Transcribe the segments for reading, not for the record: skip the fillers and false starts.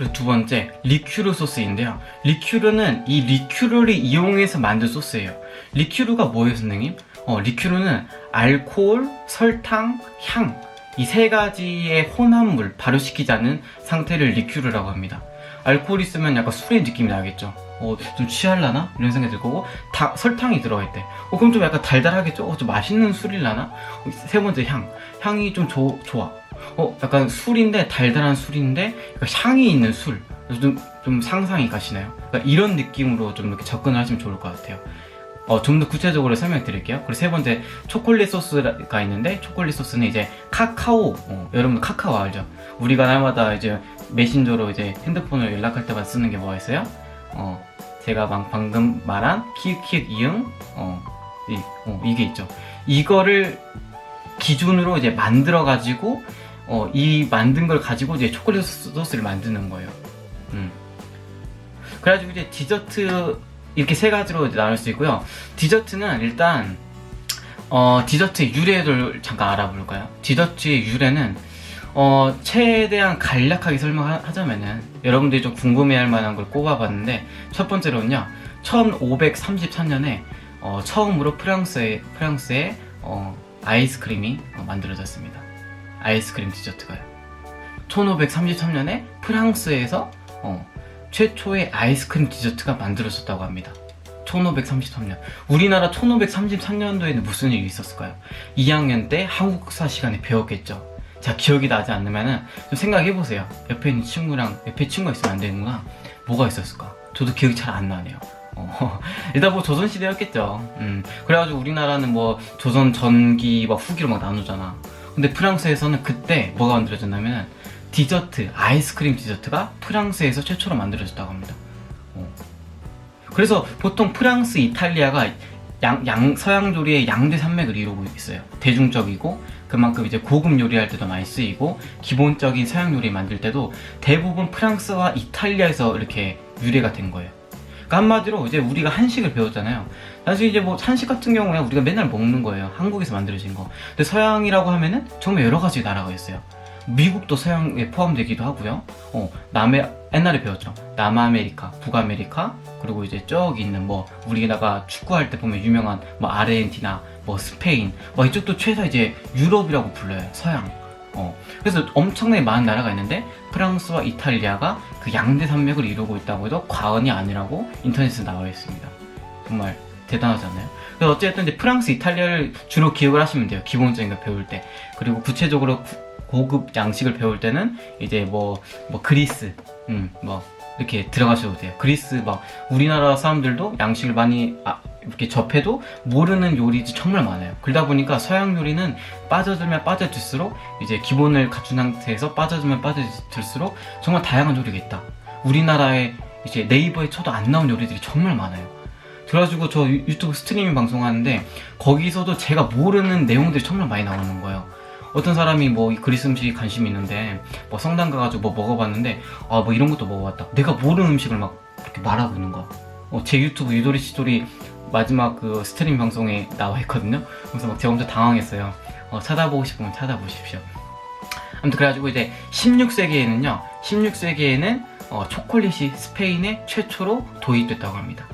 그리고 두 번째, 리큐르 소스인데요. 리큐르는 이 리큐르를 이용해서 만든 소스예요. 리큐르가 뭐예요, 선생님? 리큐르는 알코올, 설탕, 향, 이 세 가지의 혼합물, 발효시키지 않은 상태를 리큐르라고 합니다. 알코올 있으면 약간 술의 느낌이 나겠죠. 좀 취할라나? 이런 생각이 들 거고, 설탕이 들어가 있대. 그럼 좀 약간 달달하겠죠? 좀 맛있는 술일라나? 세 번째, 향이 좀 좋아. 약간 술인데, 달달한 술인데, 약간 향이 있는 술. 좀 상상이 가시나요? 그러니까 이런 느낌으로 좀 이렇게 접근을 하시면 좋을 것 같아요. 좀 더 구체적으로 설명드릴게요. 그리고 세 번째, 초콜릿 소스가 있는데, 초콜릿 소스는 이제 카카오, 여러분 카카오 알죠? 우리가 날마다 이제 메신저로 이제 핸드폰을 연락할 때마다 쓰는 게 뭐가 있어요? 제가 방금 말한 키읔 이응, 이게 있죠. 이거를 기준으로 이제 만들어가지고, 이 만든 걸 가지고 이제 초콜릿 소스를 만드는 거예요. 그래가지고 이제 디저트, 이렇게 세 가지로 나눌 수 있고요. 디저트는 일단 디저트의 유래를 잠깐 알아볼까요? 디저트의 유래는 최대한 간략하게 설명하자면은 여러분들이 좀 궁금해할 만한 걸 꼽아봤는데, 첫 번째로는요, 1533년에 처음으로 프랑스의 아이스크림이 만들어졌습니다. 아이스크림 디저트가요. 1533년에 프랑스에서 최초의 아이스크림 디저트가 만들어졌다고 합니다. 1533년. 우리나라 1533년도에는 무슨 일이 있었을까요? 2학년 때 한국사 시간에 배웠겠죠. 자, 기억이 나지 않으면은 좀 생각해보세요. 옆에 있는 친구랑, 옆에 친구가 있으면 안 되는구나. 뭐가 있었을까? 저도 기억이 잘 안 나네요. 일단 뭐 조선시대였겠죠. 그래가지고 우리나라는 뭐 조선 전기 막 후기로 막 나누잖아. 근데 프랑스에서는 그때 뭐가 만들어졌냐면 디저트, 아이스크림 디저트가 프랑스에서 최초로 만들어졌다고 합니다. 그래서 보통 프랑스, 이탈리아가 서양 요리의 양대 산맥을 이루고 있어요. 대중적이고 그만큼 이제 고급 요리할 때도 많이 쓰이고, 기본적인 서양 요리 만들 때도 대부분 프랑스와 이탈리아에서 이렇게 유래가 된 거예요. 그러니까 한마디로 이제 우리가 한식을 배웠잖아요. 사실 이제 뭐 한식 같은 경우에 우리가 맨날 먹는 거예요. 한국에서 만들어진 거. 근데 서양이라고 하면은 정말 여러 가지 나라가 있어요. 미국도 서양에 포함되기도 하고요. 옛날에 배웠죠. 남아메리카, 북아메리카, 그리고 이제 저기 있는 뭐 우리나라가 축구할 때 보면 유명한 뭐 아르헨티나, 뭐 스페인, 이쪽도 최소 이제 유럽이라고 불러요. 서양. 그래서 엄청나게 많은 나라가 있는데 프랑스와 이탈리아가 그 양대 산맥을 이루고 있다고 해도 과언이 아니라고 인터넷에 나와 있습니다. 정말 대단하지 않나요? 그래서 어쨌든 이제 프랑스, 이탈리아를 주로 기억을 하시면 돼요. 기본적인 거 배울 때. 그리고 구체적으로 고급 양식을 배울 때는 이제 뭐 그리스, 이렇게 들어가셔도 돼요. 그리스 우리나라 사람들도 양식을 많이 이렇게 접해도 모르는 요리들이 정말 많아요. 그러다 보니까 서양 요리는 빠져들면 빠져들수록 이제 기본을 갖춘 상태에서 빠져들면 빠져들수록 정말 다양한 요리가 있다. 우리나라에 이제 네이버에 쳐도 안 나온 요리들이 정말 많아요. 그래가지고 저 유튜브 스트리밍 방송하는데 거기서도 제가 모르는 내용들이 정말 많이 나오는 거예요. 어떤 사람이 뭐 그리스 음식에 관심이 있는데 뭐 성당 가가지고 뭐 먹어봤는데 뭐 이런 것도 먹어봤다. 내가 모르는 음식을 막 그렇게 말하고 있는 거야. 제 유튜브 유도리 시도리 마지막 그 스트림 방송에 나와 있거든요. 그래서 막 제가 엄청 당황했어요. 찾아보고 싶으면 찾아보십시오. 아무튼 그래가지고 이제 16세기에는 초콜릿이 스페인에 최초로 도입됐다고 합니다.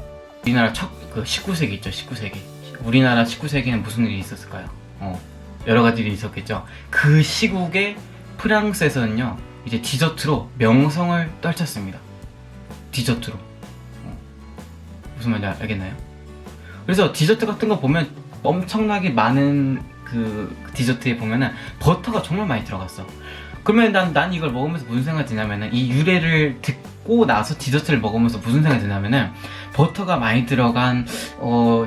우리나라 그 19세기 있죠. 19세기. 우리나라 19세기는 무슨 일이 있었을까요? 여러 가지 일이 있었겠죠. 그 시국에 프랑스에서는요, 이제 디저트로 명성을 떨쳤습니다. 디저트로. 무슨 말인지 알겠나요? 그래서 디저트 같은 거 보면 엄청나게 많은 그 디저트에 보면은 버터가 정말 많이 들어갔어. 그러면 난 이걸 먹으면서 무슨 생각이 드냐면은, 이 유래를 듣고 나서 디저트를 먹으면서 무슨 생각이 드냐면은, 버터가 많이 들어간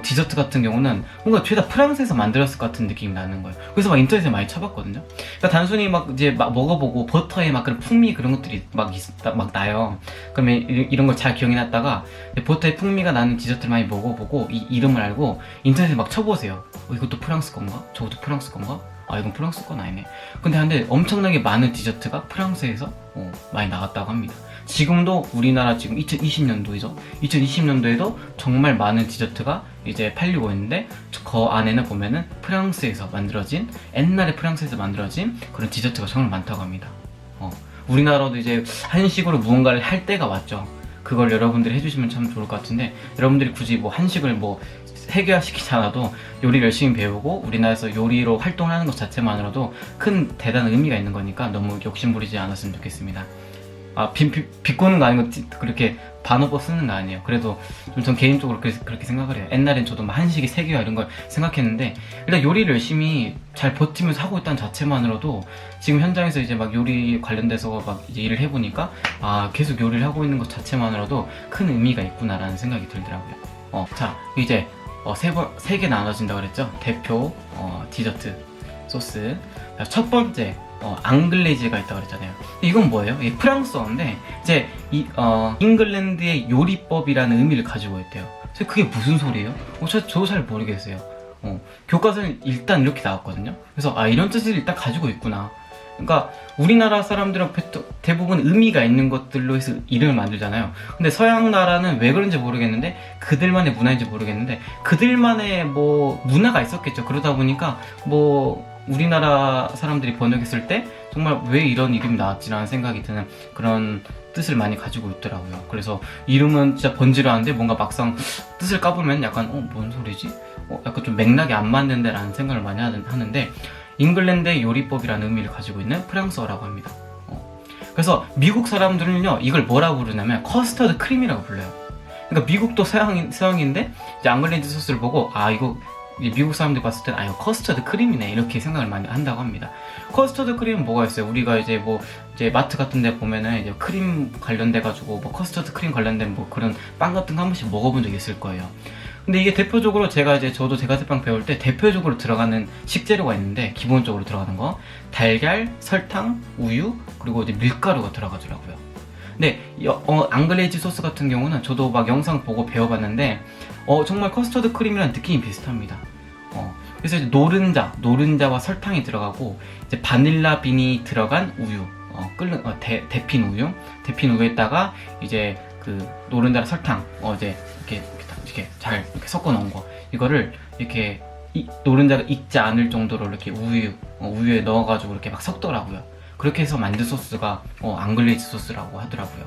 디저트 같은 경우는 뭔가 죄다 프랑스에서 만들었을 것 같은 느낌이 나는 거예요. 그래서 막 인터넷에 많이 쳐봤거든요. 그러니까 단순히 이제 먹어보고 버터에 막 그런 풍미 그런 것들이 막 나요. 그러면 이런 걸 잘 기억해놨다가 버터의 풍미가 나는 디저트를 많이 먹어보고 이 이름을 알고 인터넷에 막 쳐보세요. 이것도 프랑스 건가? 저것도 프랑스 건가? 이건 프랑스 건 아니네. 근데 엄청나게 많은 디저트가 프랑스에서 많이 나갔다고 합니다. 지금도 우리나라 지금 2020년도이죠. 2020년도에도 정말 많은 디저트가 이제 팔리고 있는데, 그 안에는 보면은 옛날에 프랑스에서 만들어진 그런 디저트가 정말 많다고 합니다. 우리나라도 이제 한식으로 무언가를 할 때가 왔죠. 그걸 여러분들이 해주시면 참 좋을 것 같은데, 여러분들이 굳이 뭐 한식을 뭐 세계화시키지 않아도 요리를 열심히 배우고 우리나라에서 요리로 활동하는 것 자체만으로도 큰 대단한 의미가 있는 거니까 너무 욕심부리지 않았으면 좋겠습니다. 비꼬는 거 아니고 그렇게 반어법 쓰는 거 아니에요. 그래도 좀 전 개인적으로 그렇게 생각을 해요. 옛날엔 저도 막 한식이 세계화 이런 걸 생각했는데, 일단 요리를 열심히 잘 버티면서 하고 있다는 자체만으로도 지금 현장에서 이제 막 요리 관련돼서 막 이제 일을 해보니까 계속 요리를 하고 있는 것 자체만으로도 큰 의미가 있구나라는 생각이 들더라고요. 자, 이제 세 개 나눠진다고 그랬죠? 대표 디저트 소스. 첫 번째 앙글레지가 있다고 그랬잖아요. 이건 뭐예요? 이게 프랑스어인데 이제 잉글랜드의 요리법이라는 의미를 가지고 있대요. 그래서 그게 무슨 소리예요? 저도 잘 모르겠어요. 교과서는 일단 이렇게 나왔거든요. 그래서 이런 뜻을 일단 가지고 있구나. 그러니까 우리나라 사람들은 대부분 의미가 있는 것들로 해서 이름을 만들잖아요. 근데 서양 나라는 왜 그런지 모르겠는데, 그들만의 문화인지 모르겠는데 그들만의 뭐 문화가 있었겠죠. 그러다 보니까 뭐 우리나라 사람들이 번역했을 때 정말 왜 이런 이름이 나왔지라는 생각이 드는 그런 뜻을 많이 가지고 있더라고요. 그래서 이름은 진짜 번지르한데 뭔가 막상 뜻을 까보면 약간 뭔 소리지? 약간 좀 맥락이 안 맞는데 라는 생각을 많이 하는데, 잉글랜드의 요리법이라는 의미를 가지고 있는 프랑스어라고 합니다. 그래서 미국 사람들은요, 이걸 뭐라고 부르냐면 커스터드 크림이라고 불러요. 그러니까 미국도 서양인데 이제 앙글레지 소스를 보고 이거 미국 사람들이 봤을 때는 이거 커스터드 크림이네 이렇게 생각을 많이 한다고 합니다. 커스터드 크림은 뭐가 있어요? 우리가 이제 마트 같은 데 보면은 이제 크림 관련돼 가지고 뭐 커스터드 크림 관련된 뭐 그런 빵 같은 거 한 번씩 먹어본 적 있을 거예요. 근데 이게 대표적으로 저도 제과제빵 배울 때 대표적으로 들어가는 식재료가 있는데, 기본적으로 들어가는 거 달걀, 설탕, 우유, 그리고 이제 밀가루가 들어가더라고요. 근데 앙글레이지 소스 같은 경우는 저도 막 영상 보고 배워봤는데 정말 커스터드 크림이랑 느낌이 비슷합니다. 그래서 이제 노른자와 설탕이 들어가고 이제 바닐라 빈이 들어간 우유, 데핀 우유에다가 이제 그 노른자랑 설탕 이제 이렇게 잘 이렇게 섞어 놓은 거, 이거를 이렇게 노른자가 익지 않을 정도로 이렇게 우유에 넣어가지고 이렇게 막 섞더라고요. 그렇게 해서 만든 소스가 앙글레이지 소스라고 하더라고요.